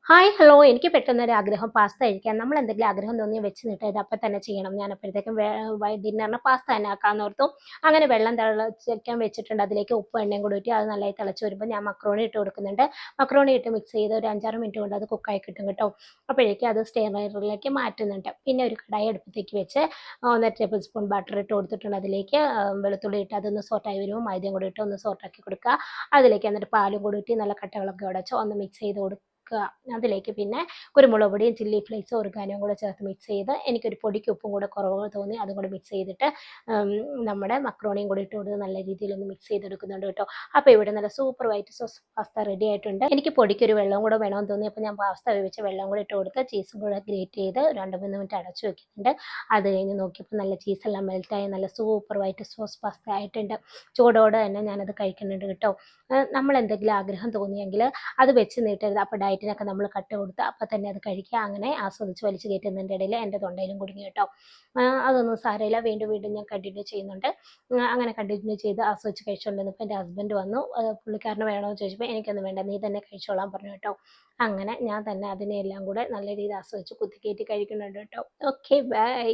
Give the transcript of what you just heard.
Hi hello എനിക്ക് പെട്ടെന്നൊരു ആഗ്രഹം പാസ്ത കഴിക്കാൻ. നമ്മൾ എന്തെങ്കിലും ആഗ്രഹം തോന്നിയാൽ വെച്ച് നീട്ടാ ഇത് അപ്പം തന്നെ ചെയ്യണം. ഞാൻ അപ്പോഴത്തേക്കും ഡിന്നറിന് പാസ്ത തന്നെ ആക്കാമെന്ന് ഓർത്തു. അങ്ങനെ വെള്ളം തിളച്ചിക്കാൻ വെച്ചിട്ടുണ്ട്. അതിലേക്ക് ഉപ്പും എണ്ണയും കൂടി ഊറ്റി അത് നല്ലതായി തിളച്ച് വരുമ്പോൾ ഞാൻ മക്രോണി ഇട്ട് കൊടുക്കുന്നുണ്ട്. മക്രോണി ഇട്ട് മിക്സ് ചെയ്ത് ഒരു 5-6 മിനിറ്റ് കൊണ്ട് അത് കുക്കായി കിട്ടും കേട്ടോ. അപ്പോഴേക്കും അത് സ്റ്റെയറിലേക്ക് മാറ്റുന്നുണ്ട്. പിന്നെ ഒരു കടായി അടുപ്പത്തേക്ക് വെച്ച് 1 ടേബിൾ സ്പൂൺ ബട്ടർ ഇട്ട് കൊടുത്തിട്ടുണ്ട്. അതിലേക്ക് വെളുത്തുള്ളി ഇട്ട് അതൊന്ന് സോട്ടായി വരുമ്പോൾ മൈദയും കൂടി ഇട്ട് ഒന്ന് സോട്ടാക്കി കൊടുക്കുക. അതിലേക്ക് എന്നിട്ട് പാലും കൂടി ഊറ്റി നല്ല കട്ടകളൊക്കെ ഉടച്ച് ഒന്ന് മിക്സ് ചെയ്ത് കൊടുക്കുക. അതിലേക്ക് പിന്നെ കുരുമുളക് പൊടിയും ചില്ലി ഫ്ലേക്സും ഓർഗാനോയും കൂടെ ചേർത്ത് മിക്സ് ചെയ്ത് എനിക്കൊരു പൊടിക്ക് ഉപ്പും കൂടെ കുറവ് തോന്നി അതും കൂടെ മിക്സ് ചെയ്തിട്ട് നമ്മുടെ മക്രോണിയും കൂടി ഇട്ട് കൊടുത്ത് നല്ല രീതിയിലൊന്ന് മിക്സ് ചെയ്തെടുക്കുന്നുണ്ട് കേട്ടോ. അപ്പോൾ ഇവിടെ നല്ല super white sauce pasta ready ആയിട്ടുണ്ട്. എനിക്ക് പൊടിക്കൊരു വെള്ളം കൂടെ വേണമെന്ന് തോന്നി. അപ്പോൾ ഞാൻ പാസ്ത വേവിച്ച് വെള്ളം കൂടെ ഇട്ട് കൊടുത്ത് ചീസും കൂടെ ഗ്രേറ്റ് ചെയ്ത് 2-3 മിനിറ്റ് അടച്ചു വെക്കുന്നുണ്ട്. അത് കഴിഞ്ഞ് നോക്കിയപ്പോൾ നല്ല ചീസെല്ലാം മെൽറ്റായി നല്ല സൂപ്പർ വൈറ്റ് സോസ് പാസ്ത ആയിട്ടുണ്ട്. ചൂടോടെ തന്നെ ഞാനത് കഴിക്കുന്നുണ്ട് കേട്ടോ. നമ്മൾ എന്തെങ്കിലും ആഗ്രഹം തോന്നിയെങ്കിൽ അത് വെച്ച് നീട്ടരുത്. അപ്പോൾ ഡയറ്റിനൊക്കെ നമ്മൾ കട്ട് കൊടുത്ത് അപ്പം തന്നെ അത് കഴിക്കുക. അങ്ങനെ ആസ്വദിച്ച് വലിച്ച് കയറ്റുന്നതിൻ്റെ ഇടയിൽ എൻ്റെ തൊണ്ടയിലും കുടുങ്ങി കേട്ടോ. അതൊന്നും സാരമില്ല, വീണ്ടും വീണ്ടും ഞാൻ കണ്ടിന്യൂ ചെയ്യുന്നുണ്ട്. അങ്ങനെ കണ്ടിന്യൂ ചെയ്ത് ആസ്വദിച്ച് കഴിച്ചുകൊണ്ടിരുന്നപ്പോൾ എൻ്റെ ഹസ്ബൻഡ് വന്നു. പുള്ളിക്കാരന് വേണമെന്ന് ചോദിച്ചപ്പോൾ എനിക്കൊന്നും വേണ്ട, നീ തന്നെ കഴിച്ചോളാൻ പറഞ്ഞു കേട്ടോ. അങ്ങനെ ഞാൻ തന്നെ അതിനെല്ലാം കൂടെ നല്ല രീതിയിൽ ആസ്വദിച്ച് കുത്തിക്കയറ്റി കഴിക്കുന്നുണ്ട് കേട്ടോ. Okay bye.